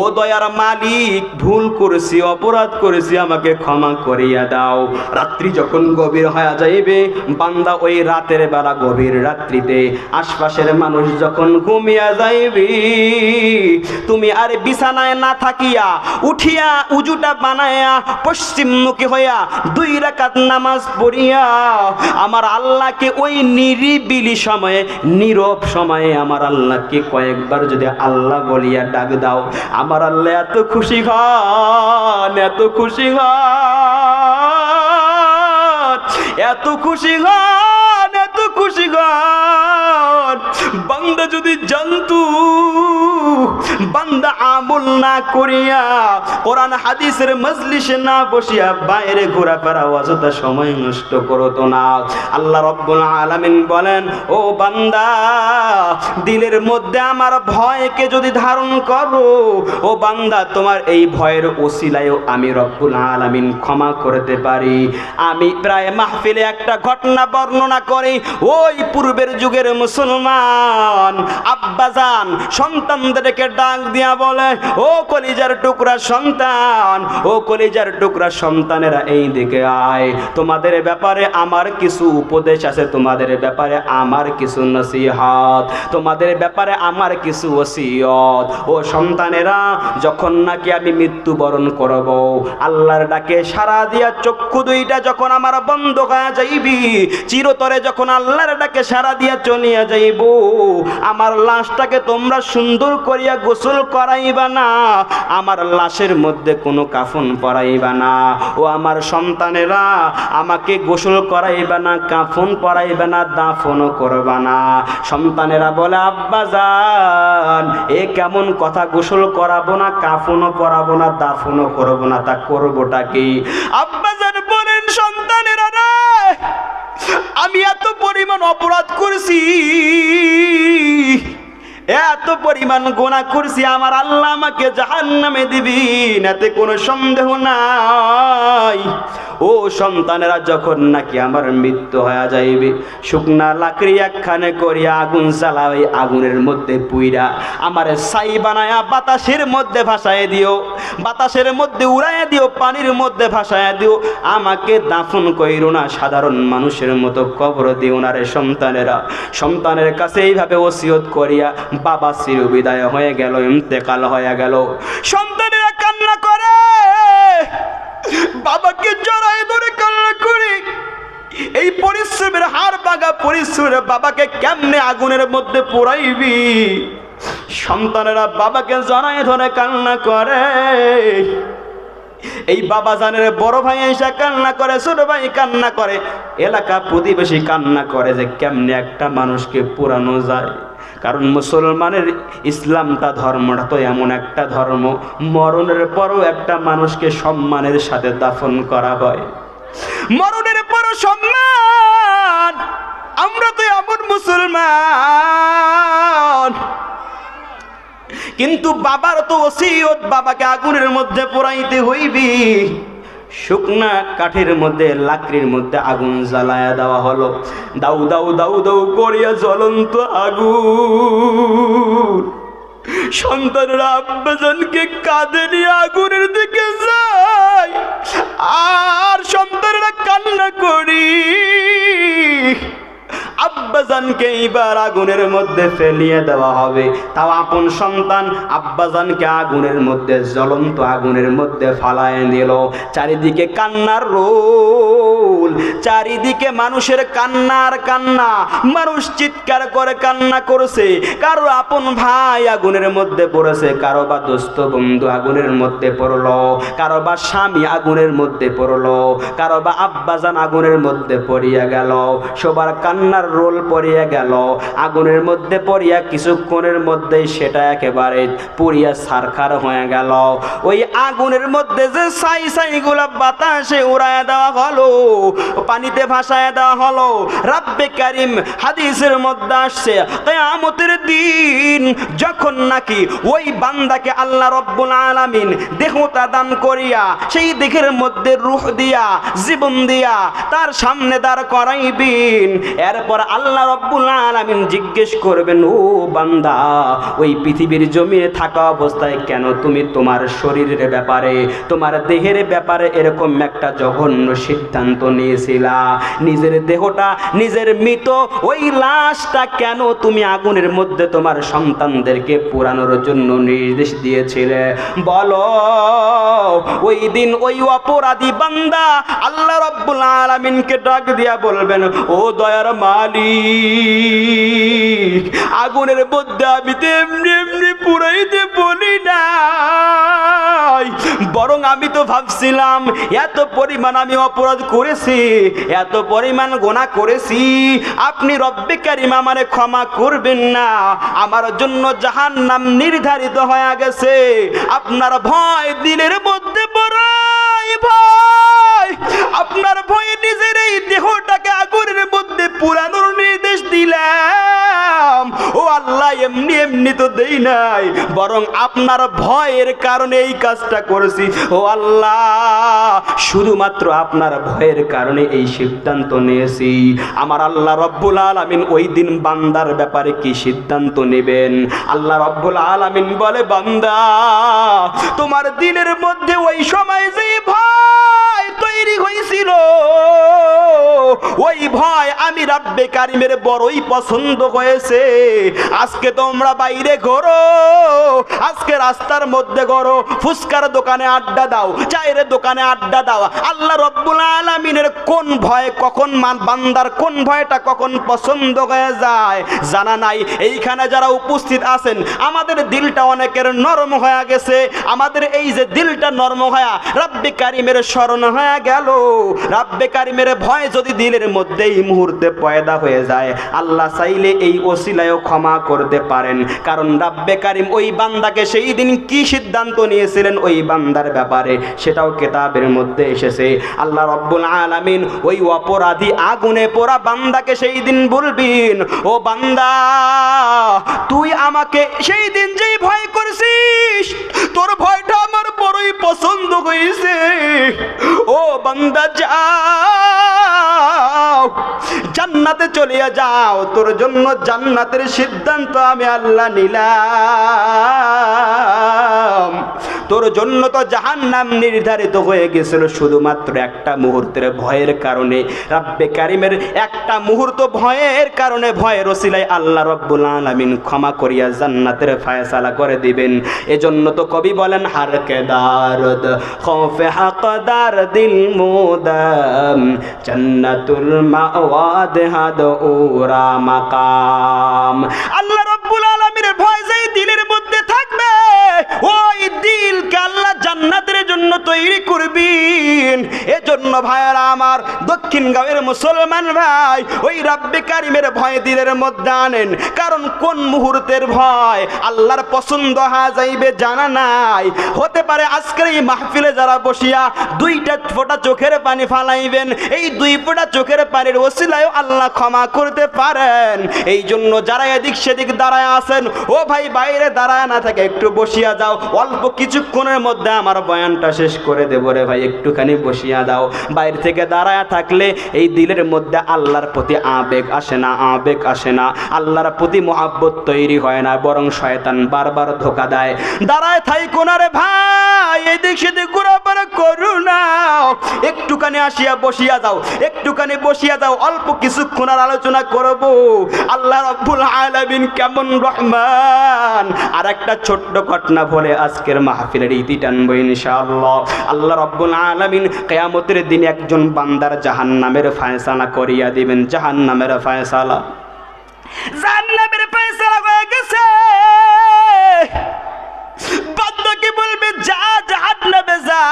ও দয়ার মালিক, ভুল করেছি, অপরাধ করেছি, আমাকে ক্ষমা করিয়া দাও। রাত্রি যখন গভীর হয়ে যাইবে, বান্দা ওই রাতের বেলা গভীর রাত্রিতে আশপাশের মানুষ যখন ঘুমিয়া যাইবে, তুমি আর বিছানায় না থাকিয়া উঠিয়া উজুটা বানায়া পশ্চিমমুখী হইয়া 2 রাকাত নামাজ পড়িয়া আমার আল্লাহকে ওই নিরিবিলি সময়ে, নীরব সময়ে আমার আল্লাহকে কয়েকবার যদি আল্লাহ বলিয়া ডাক দাও, আমার আল্লাহ এত খুশি হন, এত খুশি হন, এত খুশি হন, এত খুশি হন। বান্দা যদি জানতো বান্দা আমল না করিয়া কোরআন হাদিসের মজলিসে না বসিয়া বাইরে ঘোরাফেরা অযথা সময় নষ্ট করতো না। আল্লাহ রাব্বুল আলামিন বলেন, ও বান্দা, দিলের মধ্যে আমার ভয়কে যদি ধারণ করো, ও বান্দা, তোমার এই ভয়ের ওসিলায়ও আমি রব্বুল আলামিন ক্ষমা করতে পারি। আমি প্রায় মাহফিলে একটা ঘটনা বর্ণনা করি। ওই পূর্বের যুগের মুসলমান আব্বাজান সন্তানদেরকে ডাক দিয়া বলে, ও কলিজার টুকরা সন্তান, ও কলিজার টুকরা সন্তানেরা, এই দিকে আয়, তোমাদের ব্যাপারে আমার কিছু উপদেশ আছে, তোমাদের ব্যাপারে আমার কিছু নসিহত, তোমাদের ব্যাপারে আমার কিছু ওসিয়ত। ও সন্তানেরা, যখন নাকি আমি মৃত্যুবরণ করব, আল্লাহর ডাকে সারা দিয়া চক্ষু দুইটা যখন আমার বন্ধ হয়ে যাইবি, চিরতরে যখন আল্লাহর ডাকে সারা দিয়া চলিয়া যাইব, আমার লাশটাকে তোমরা সুন্দর করিয়া গোসল করাইবা না, আমার লাশের মধ্যে কোনো কাফন পরাইবা না। ও আমার সন্তানেরা, আমাকে গোসল করাইবা না, কাফন পরাইবা না, দাফনও করবা না। সন্তানেরা বলে, আব্বা জান, এ কেমন কথা, গোসল করাবো না, কাফনও পরাবো না, দাফনও করবো না, তা করবোটা কি? আব্বা জান বলেন, সন্তানেরা রে, আমি এত পরিমাণ অপরাধ করছি, এত পরিমাণ গুনাহ করছি, আমার আল্লাহ আমাকে জাহান্নামে দিবেন, এতে কোনো সন্দেহ নাই। ও সন্তানেরা, যখন নাকি আমার মৃত্যু হয়ে যাইবে, শুকনা লাকড়ি একখানে করিয়া আগুন জ্বালাই, আগুনের মধ্যে পুইরা আমার ছাই বানায়া বাতাসের মধ্যে ভাসায় দিও, বাতাসের মধ্যে উড়াইয়া দিও, পানির মধ্যে ভাসায় দিও, আমাকে দাফন কইরো না, সাধারণ মানুষের মতো কবর দিও না রে সন্তানেরা। সন্তানের কাছে এইভাবে ওসিয়ত করিয়া বাবা চিরবিদায় হয়ে গেল, ইন্তেকাল হয়ে গেল। সন্তানেরা কান্না করে, বাবাকে জড়ায় ধরে কান্না করে। এই পরিশ্রমের হাড় ভাঙা পরিশ্রমের বাবাকে কেমনে আগুনের মধ্যে পোড়াইবি? সন্তানেরা বাবাকে জড়ায় ধরে কান্না করে। এই বাবা জানের বড় ভাই এসে কান্না করে, ছোট ভাই কান্না করে, এলাকা প্রতিবেশী কান্না করে যে কেমনে একটা মানুষকে পোড়ানো যায়। কারণ মুসলমানের ইসলামটা, ধর্মটা তো এমন একটা ধর্ম, মরণের পরও একটা মানুষকে সম্মানের সাথে দাফন করা হয়, মরণের পরও সম্মান। আমরা তো এমন মুসলমান, কিন্তু বাবার তো ওসিয়ত, বাবাকে আগুনের মধ্যে পোড়াইতে হইবি। শুকনা কাঠের মধ্যে, লাকড়ির মধ্যে আগুন জ্বালায়া দেওয়া হলো, দাউ দাউ দাউ দাউ করিয়া জ্বলন্ত আগুন। সন্তানরা আব্বাজানকে কাঁধে নিয়ে আগুনের দিকে যায়, আর সন্তানরা কান্না করি। আব্বাজানকে এইবার আগুনের মধ্যে ফেলিয়ে দেওয়া হবে, তাও আপন সন্তান আব্বাজানকে আগুনের মধ্যে, জ্বলন্ত আগুনের মধ্যে ফালায় দিল। চারিদিকে কান্নার রোল, চারিদিকে মানুষের কান্নার কান্না, মানুষ চিৎকার করে কান্না করছে। কারো আপন ভাই আগুনের মধ্যে পড়েছে, কারো বা দোস্ত বন্ধু আগুনের মধ্যে পড়লো, কারো বা স্বামী আগুনের মধ্যে পড়লো, কারো বা আব্বাজান আগুনের মধ্যে পড়িয়া গেল। সবার কান্নার রোল পড়িয়া গেল, আগুনের মধ্যে পড়িয়া কিছুক্ষণের মধ্যেই সেটা একেবারে পুড়িয়া ছারখার হয়ে গেল। ওই আগুনের মধ্যে যে ছাই ছাইগুলা বাতাসে উড়ায় দেওয়া হলো, পানিতে ভাসায় দেওয়া হলো। রাব্বে কারিম হাদিসের মধ্যে আসছে, কিয়ামতের দিন যখন নাকি ওই বান্দাকে আল্লাহ রব্বুল আলামিন দেহটা দান করিয়া, সেই দেহের মধ্যে রূহ দিয়া, জীবন দিয়া তার সামনে দাঁড় করাইবেন, এরপর আল্লাহ রব্বুল আলামিন জিজ্ঞেস করবেন, ও বান্দা, ওই পৃথিবীর জমিনে থাকা অবস্থায় কেন তুমি তোমার শরীরের ব্যাপারে, তোমার দেহের ব্যাপারে এরকম একটা জঘন্য সিদ্ধান্ত নিয়েছিলা? নিজের দেহটা, নিজের মৃত ওই লাশটা কেন তুমি আগুনের মধ্যে তোমার সন্তানদেরকে পোড়ানোর জন্য নির্দেশ দিয়েছিলে? বলো। ওই দিন ওই অপরাধী বান্দা আল্লাহ রব্বুল আলামিনকে ডাক দিয়া বলবেন, ও দয়ার মালিক, আগুনের মধ্যে আমি তো এমনি এমনি পুরাইতে বলি নাই, বরং আমি তো ভাবছিলাম এত পরিমাণ আমি অপরাধ করেছি, এত পরিমাণ গুনাহ করেছি, আপনি রব্বে কারিম আমারে ক্ষমা করবেন না, আমার জন্য জাহান্নাম নির্ধারিত হয়ে গেছে। আপনার ভয় দিলের মধ্যে বড়ই ভয়, আপনার ভয়ে নিজের এই দেহটাকে আগুনের মধ্যে পুরানোর নির্দেশ দিলাম। ও আল্লাহ, এমনি এমনি তো দেই নাই, বরং আপনার ভয়ের কারণে এই কাজটা করেছি। ও আল্লাহ, শুধুমাত্র আপনার ভয়ের কারণে এই সিদ্ধান্ত নিয়েছি। আমার আল্লাহ রব্বুল আলামিন ওই দিন বান্দার ব্যাপারে কি সিদ্ধান্ত নেবেন? আল্লাহ রব্বুল আলামিন বলে, বান্দা, তোমার দিলের মধ্যে ওই সময় যে ভয় তৈরি হয়েছিল, ওই ভয় আমি রব্বে কারিমের বড়ই পছন্দ হয়েছে। আজকে তোমরা বাইরে ঘোরো, আজকে রাস্তার মধ্যে ঘোরো, ফুচকার দোকানে আড্ডা দাও, চায়ের দোকানে আড্ডা দাও, আল্লাহ রব্বুল আলামিনের কোন ভয় কখন বান্দার কোন ভয়টা কখন পছন্দ হয়ে যায় জানা নাই। এইখানে যারা উপস্থিত আছেন, আমাদের দিলটা অনেকের নরম হয়ে গেছে। আমাদের এই যে দিলটা নরম হয়ে রব্বে কারিমের শরণ হয়ে গেল, রব্বে কারিমের ভয় যদি দিলের মধ্যে এই মুহূর্তে পয়দা হয়ে যায়, আল্লাহ চাইলে এই ওসিলায়ও ক্ষমা করতে পারেন। কারণ রব্বে কারিম ওই বান্দাকে সেই দিন কি সিদ্ধান্ত নিয়েছিলেন ওই বান্দার ব্যাপারে, সেটাও কিতাবের মধ্যে এসেছে। আল্লাহ রব্বুল আলামিন ওই অপরাধী আগুনে পোড়া বান্দাকে সেই দিন বলবেন, ও বান্দা, তুই আমাকে সেই দিন যেই ভয় করেছিস, তোর ভয়টা আমার বড়ই পছন্দ হয়েছে। ও বান্দা, যাও, জান্নাতে চলে যাও, তোর জন্য জান্নাতের সিদ্ধান্ত আমি আল্লাহ নিলাম। তোর জন্য তো জাহান্নাম নির্ধারিত হয়ে গেছিল শুধুমাত্র একটা মুহূর্তের ভয়ের কারণে। রব্বে কারিমের একটা মুহূর্ত ভয়ের কারণে, ভয়ের ওসিলায় আল্লাহ রব্বুল আলামিন ক্ষমা করিয়া জান্নাতের ফায়সালা করে দিবেন। এজন্য তো কবি বলেন, হার কে দারদ খৌফে হকদার দিল মুদাম, জান্নাতুল মাওয়াদ হাদ উরা মাকাম। আল্লাহ রব্বুল আলামিনের ভয় যেই দিলের মধ্যে থাকবে, ওই দিলকে আল্লাহ জান্নাতের জন্য তৈরি করবেন। এজন্য ভাইয়েরা আমার, দক্ষিণ গাঁয়ের মুসলমান ভাই, ওই রব্বে কারিমের ভয় দিলের মধ্যে আনেন। কারণ কোন মুহূর্তের ভয় আল্লাহর পছন্দ হয়ে যাইবে জানা নাই। হতে পারে আজকের এই মাহফিলে যারা বসিয়া দুইটা ফোঁটা চোখের পানি ফালাইবেন, এই দুই ফোঁটা চোখের পানির ওসিলায় আল্লাহ ক্ষমা করতে পারেন। এই জন্য যারা এদিক সেদিক দাঁড়ায় আছেন, ও ভাই, বাইরে দাঁড়ায় না থাকে একটু বসিয়া যাও, অল্প কিছুক্ষণের মধ্যে আমার বয়ানটা শেষ করে দেবো রে ভাই, একটুখানি বসিয়া দাও। বাইরে থেকে দাঁড়ায় থাকলে এই দিলের মধ্যে আল্লাহর প্রতি আবেগ আসে না, আবেগ আসে না, আল্লাহর প্রতি মহাব্বত তৈরি হয় না, বরং শয়তান বারবার ধোকা দেয়। দাঁড়ায় থাইকো না রে ভাই, এদিক সেদিক ঘোরাফেরা করো না, একটুখানি আসিয়া বসিয়া যাও, একটুখানি বসিয়া যাও, অল্প কিছুক্ষণ আর আলোচনা করব আল্লাহ রব্বুল আলামিন কেমন রহমান। আর একটা ছোট্ট ঘটনা বলে আজকের মাহফিলের ইতি টানবো ইনশাআল্লাহ। আল্লাহ রব্বুল আলামিন কিয়ামতের দিন একজন বান্দার জাহান্নামের ফয়সালা করিয়া দিবেন। জাহান্নামের ফয়সালা, জাহান্নামের ফয়সালা হয়ে গেছে। বান্দা কি বলবে, যা জাহান্নামে যা,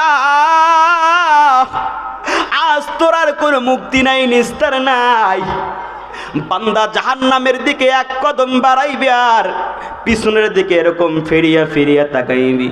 আজ তোর আর কোনো মুক্তি নাই, নিস্তার নাই। বান্দা জাহান্নামের দিকে এক কদম বাড়াইবে আর পিছনের দিকে এরকম ফিরিয়া ফিরিয়া তাকাইবি,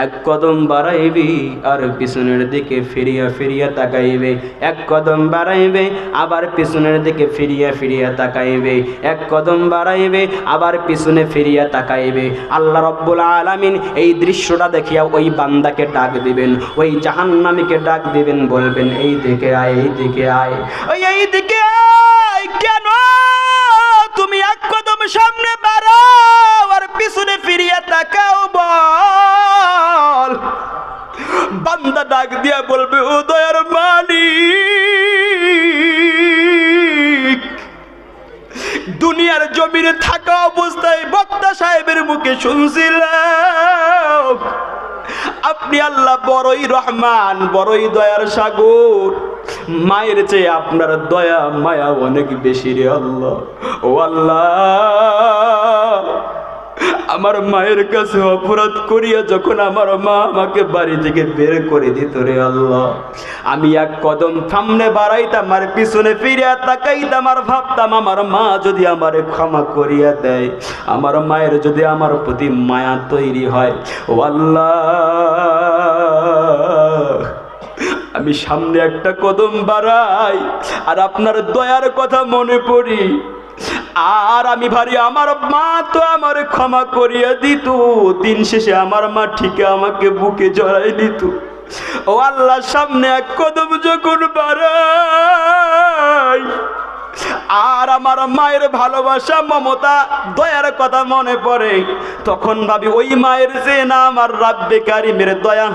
এক কদম বাড়াইবি আর পিছনের দিকে ফিরিয়া ফিরিয়া তাকাইবে, এক কদম বাড়াইবে আবার পিছনের দিকে ফিরিয়া ফিরিয়া তাকাইবে, এক কদম বাড়াইবে আবার পিছনে ফিরিয়া তাকাইবে। আল্লাহ রব্বুল আলামিন এই দৃশ্যটা দেখিয়া ওই বান্দাকে ডাক দিবেন, ওই জাহান্নামীকে ডাক দিবেন, বলবেন, এই দিকে আয়, এই দিকে আয়, ওই এই দিকে আয়। কেন তুমি এক কদম সামনে বাড়াও আর পিছনে ফিরিয়া তাকাও, বল। বান্দা ডাক দিয়া বলবে, ও দয়ার মালিক, দুনিয়ার জমিনে থাকা অবস্থায় বক্তা সাহেবের মুখে শুনছিলাম আপনি আল্লাহ বড়ই রহমান, বড়ই দয়ার সাগর, মায়ের চেয়ে আপনার দয়া মায়া অনেক বেশি রে আল্লাহ। ও আল্লাহ, আমার মায়ের কাছে অপরাধ করিয়া যখন আমার মা আমাকে বাড়ি থেকে বের করে দিত রে আল্লাহ, আমি এক কদম সামনে বাড়াইতাম আর পিছনে ফিরিয়া তাকাইতাম আর ভাবতাম আমার মা যদি আমারে ক্ষমা করিয়া দেয়, আমার মায়ের যদি আমার প্রতি মায়া তৈরি হয়। ও আল্লাহ, আমি সামনে একটা কদম বাড়াই আর আপনার দয়ার কথা মনে পড়ি, আর আমি ভারি আমার মা তো আমার ক্ষমা করিয়া দিত, দিন শেষে আমার মা ঠিক আমাকে বুকে জড়াই দিত। ও আল্লাহ, সামনে এক কদম যখন বাড়াই আর আমার মায়ের ভালোবাসা মমতা দয়ার কথা মনে পড়ে, তখন ভাবি ওই মায়ের যে না আমার রাব্বে কারিমের দয়া